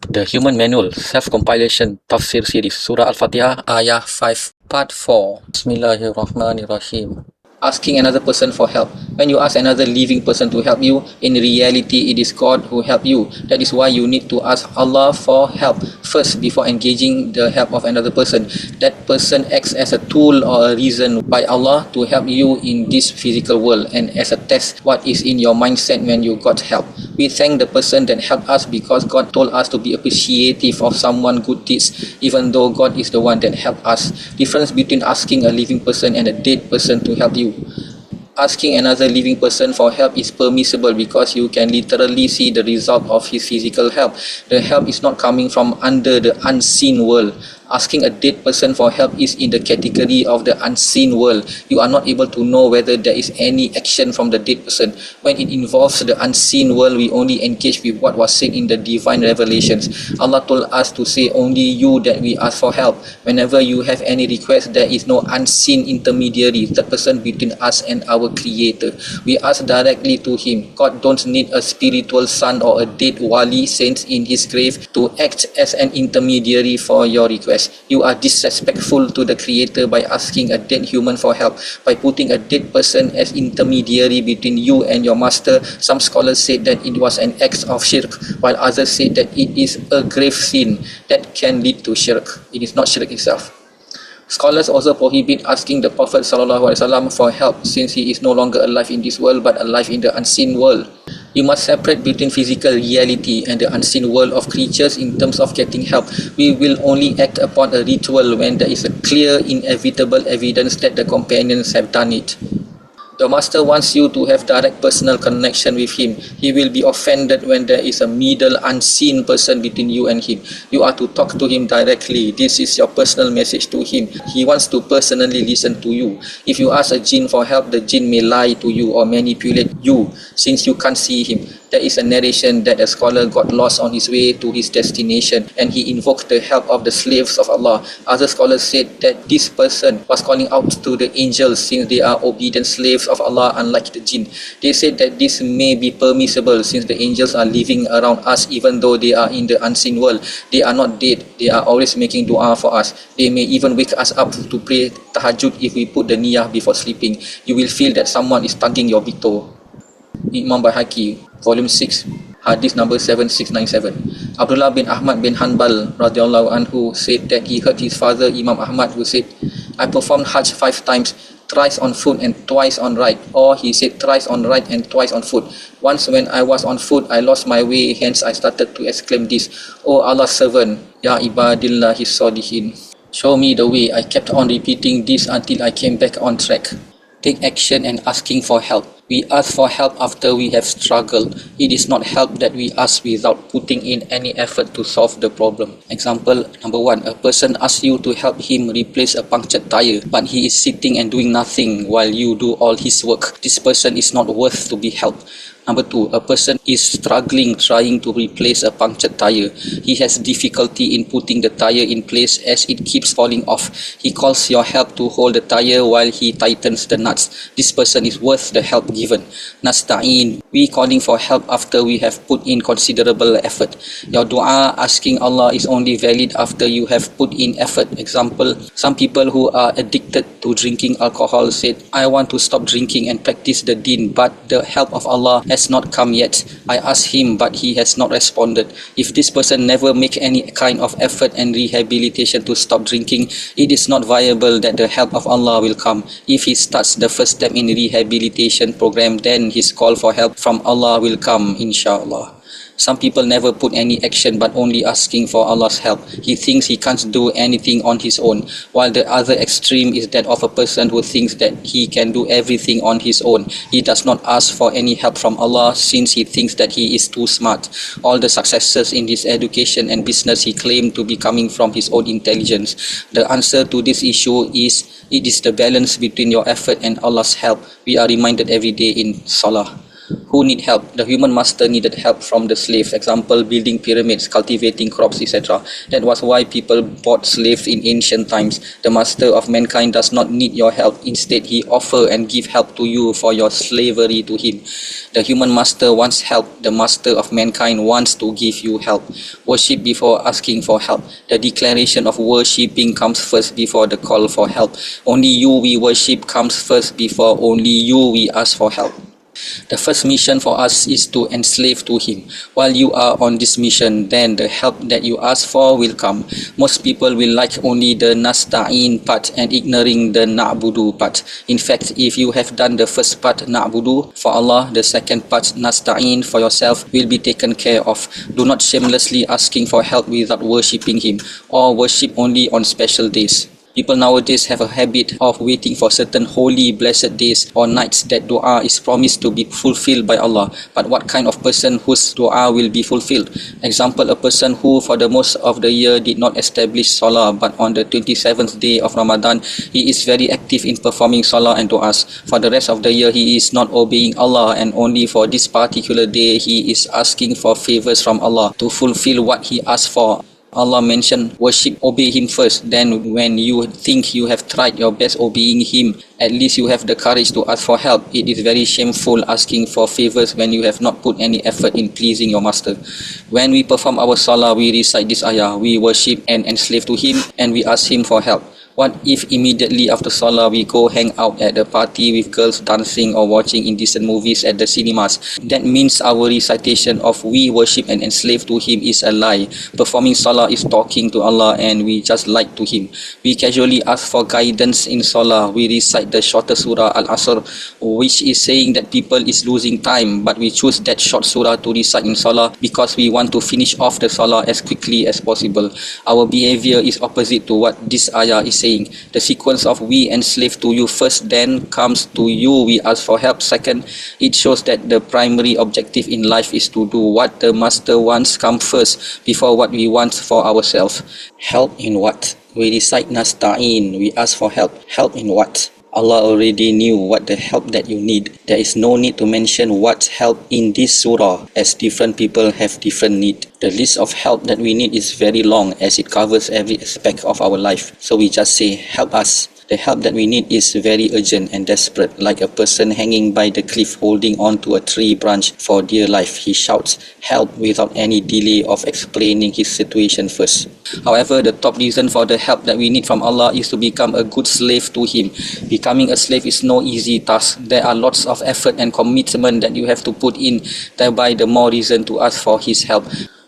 The Human Manual Self-Compilation Tafseer Series, Surah Al-Fatihah, Ayah 5, part 4. Bismillahirrahmanirrahim. Asking another person for help. When you ask another living person to help you, in reality it is God who helped you. That is why you need to ask Allah for help first before engaging the help of another person. That person acts as a tool or a reason by Allah to help you in this physical world, and as a test what is in your mindset when you got help. We thank the person that helped us because God told us to be appreciative of someone's good deeds, even though God is the one that helped us. Difference between asking a living person and a dead person to help you. Asking another living person for help is permissible because you can literally see the result of his physical help. The help is not coming from under the unseen world. Asking a dead person for help is in the category of the unseen world. You are not able to know whether there is any action from the dead person. When it involves the unseen world, we only engage with what was said in the divine revelations. Allah told us to say only you that we ask for help. Whenever you have any request, there is no unseen intermediary, the person between us and our Creator. We ask directly to Him. God don't need a spiritual son or a dead wali saint in his grave to act as an intermediary for your request. You are disrespectful to the Creator by asking a dead human for help, by putting a dead person as intermediary between you and your master. Some scholars said that it was an act of shirk, while others said that it is a grave sin that can lead to shirk. It is not shirk itself. Scholars also prohibit asking the Prophet ﷺ for help, since he is no longer alive in this world but alive in the unseen world. You must separate between physical reality and the unseen world of creatures in terms of getting help. We will only act upon a ritual when there is a clear, inevitable evidence that the companions have done it. The Master wants you to have direct personal connection with Him. He will be offended when there is a middle, unseen person between you and Him. You are to talk to Him directly. This is your personal message to Him. He wants to personally listen to you. If you ask a jinn for help, the jinn may lie to you or manipulate you since you can't see him. There is a narration that a scholar got lost on his way to his destination and he invoked the help of the slaves of Allah. Other scholars said that this person was calling out to the angels since they are obedient slaves of Allah, unlike the jinn. They said that this may be permissible since the angels are living around us even though they are in the unseen world. They are not dead. They are always making dua for us. They may even wake us up to pray tahajjud if we put the niyah before sleeping. You will feel that someone is tugging your big toe. Imam Bayhaqi, Volume 6, Hadith number 7697. Abdullah bin Ahmad bin Hanbal radhiyallahu anhu said that he heard his father Imam Ahmad who said, I performed Hajj 5 times, thrice on foot and twice on right. Or he said thrice on right and twice on foot. Once when I was on foot, I lost my way, hence I started to exclaim this, O Allah's servant, Ya ibadillahi salihin. Show me the way. I kept on repeating this until I came back on track. Take action and asking for help. We ask for help after we have struggled. It is not help that we ask without putting in any effort to solve the problem. Example number 1. A person asks you to help him replace a punctured tire, but he is sitting and doing nothing while you do all his work. This person is not worth to be helped. Number 2, a person is struggling trying to replace a punctured tire. He has difficulty in putting the tire in place as it keeps falling off. He calls your help to hold the tire while he tightens the nuts. This person is worth the help given. Nasta'in, we calling for help after we have put in considerable effort. Your dua asking Allah is only valid after you have put in effort. Example, some people who are addicted to drinking alcohol said, I want to stop drinking and practice the deen, but the help of Allah has not come yet. I asked him, but he has not responded. If this person never make any kind of effort and rehabilitation to stop drinking, it is not viable that the help of Allah will come. If he starts the first step in rehabilitation program, then his call for help from Allah will come, inshallah. Some people never put any action but only asking for Allah's help. He thinks he can't do anything on his own, while the other extreme is that of a person who thinks that he can do everything on his own. He does not ask for any help from Allah since he thinks that he is too smart. All the successes in his education and business he claimed to be coming from his own intelligence. The answer to this issue is, it is the balance between your effort and Allah's help. We are reminded every day in Salah. Who need help? The human master needed help from the slaves. Example, building pyramids, cultivating crops, etc. That was why people bought slaves in ancient times. The master of mankind does not need your help. Instead, he offer and give help to you for your slavery to him. The human master wants help. The master of mankind wants to give you help. Worship before asking for help. The declaration of worshipping comes first before the call for help. Only you we worship comes first before only you we ask for help. The first mission for us is to enslave to him. While you are on this mission, then the help that you ask for will come. Most people will like only the nasta'in part and ignoring the na'budu part. In fact, if you have done the first part na'budu for Allah, the second part nasta'in for yourself will be taken care of. Do not shamelessly asking for help without worshipping him, or worship only on special days. People nowadays have a habit of waiting for certain holy, blessed days or nights that dua is promised to be fulfilled by Allah. But what kind of person whose dua will be fulfilled? Example, a person who for the most of the year did not establish salah, but on the 27th day of Ramadan, he is very active in performing salah and du'as. For the rest of the year, he is not obeying Allah, and only for this particular day, he is asking for favors from Allah to fulfill what he asked for. Allah mentioned worship, obey him first. Then when you think you have tried your best obeying him, at least you have the courage to ask for help. It is very shameful asking for favors when you have not put any effort in pleasing your master. When we perform our salah, we recite this ayah, we worship and enslave to him, and we ask him for help. What if immediately after salah we go hang out at a party with girls dancing or watching indecent movies at the cinemas? That means our recitation of we worship and enslave to him is a lie. Performing salah is talking to Allah and we just lied to him. We casually ask for guidance in salah. We recite the shorter surah Al-Asr, which is saying that people is losing time, but we choose that short surah to recite in salah because we want to finish off the salah as quickly as possible. Our behavior is opposite to what this ayah is saying. The sequence of we enslave to you first, then comes to you we ask for help second. It shows that the primary objective in life is to do what the master wants come first before what we want for ourselves. Help in what? We recite nasta'in, we ask for help. Help in what? Allah already knew what the help that you need. There is no need to mention what help in this surah, as different people have different need. The list of help that we need is very long, as it covers every aspect of our life. So we just say, help us. The help that we need is very urgent and desperate, like a person hanging by the cliff holding on to a tree branch for dear life. He shouts help without any delay of explaining his situation first. However, the top reason for the help that we need from Allah is to become a good slave to him. Becoming a slave is no easy task. There are lots of effort and commitment that you have to put in, thereby the more reason to ask for his help.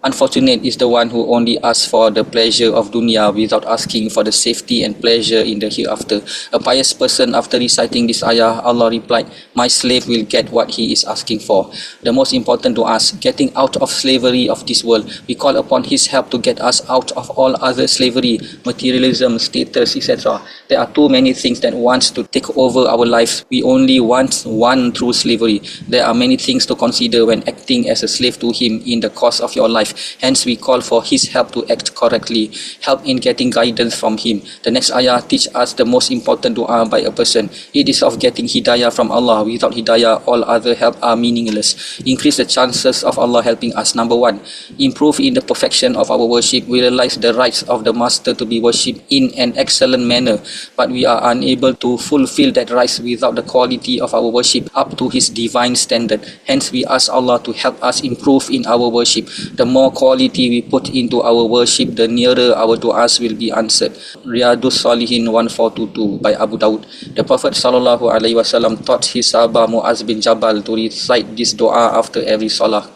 Unfortunate is the one who only asks for the pleasure of dunya without asking for the safety and pleasure in the hereafter. A pious person, after reciting this ayah, Allah replied, my slave will get what he is asking for. The most important to us, getting out of slavery of this world. We call upon his help to get us out of all other slavery, materialism, status, etc. There are too many things that wants to take over our lives. We only want one true slavery. There are many things to consider when acting as a slave to him in the course of your life. Hence, we call for his help to act correctly, help in getting guidance from him. The next ayah teach us the most important dua by a person. It is of getting hidayah from Allah. Without hidayah, all other help are meaningless. Increase the chances of Allah helping us. Number one, improve in the perfection of our worship. We realize the rights of the master to be worshipped in an excellent manner, but we are unable to fulfill that rights without the quality of our worship up to his divine standard. Hence, we ask Allah to help us improve in our worship. The more quality we put into our worship, the nearer our du'as will be answered. Riyadus Salihin 1422 by Abu Dawud. The Prophet ﷺ taught his Sahaba Muaz bin Jabal to recite this dua after every salah.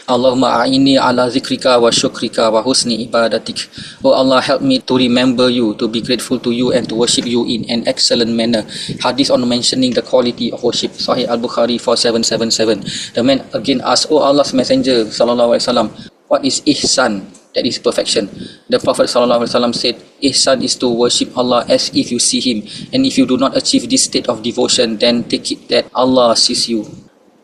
Allahumma a'inni ala zikrika wa syukrika wa husni ibadatik. Oh Allah, help me to remember you, to be grateful to you and to worship you in an excellent manner. Hadith on mentioning the quality of worship, Sahih Al-Bukhari 4777. The man again asked, Oh Allah's Messenger sallallahu alaihi wasallam, what is ihsan? That is perfection. The Prophet sallallahu alaihi wasallam said, ihsan is to worship Allah as if you see him, and if you do not achieve this state of devotion, then take it that Allah sees you.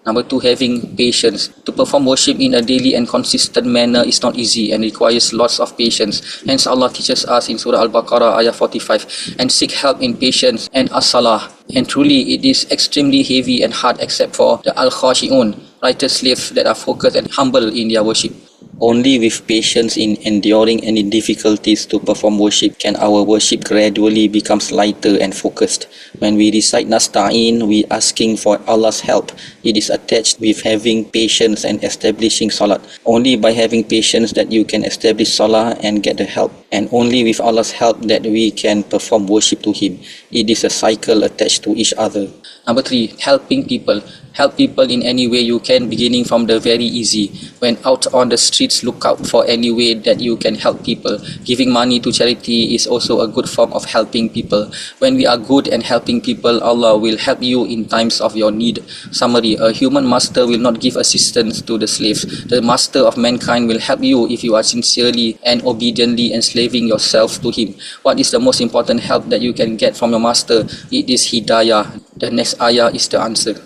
Number 2, having patience. To perform worship in a daily and consistent manner is not easy and requires lots of patience. Hence Allah teaches us in Surah Al-Baqarah, Ayah 45, and seek help in patience and as-salah. And truly it is extremely heavy and hard except for the al-khashi'un, righteous slaves that are focused and humble in their worship. Only with patience in enduring any difficulties to perform worship can our worship gradually becomes lighter and focused. When we recite Nasta'in, we asking for Allah's help. It is attached with having patience and establishing Salat. Only by having patience that you can establish Salah and get the help. And only with Allah's help that we can perform worship to Him. It is a cycle attached to each other. Number 3, helping people. Help people in any way you can, beginning from the very easy. When out on the streets, look out for any way that you can help people. Giving money to charity is also a good form of helping people. When we are good and helping people, Allah will help you in times of your need. Summary: a human master will not give assistance to the slaves. The master of mankind will help you if you are sincerely and obediently enslaving yourself to him. What is the most important help that you can get from your master? It is hidayah. The next ayah is the answer.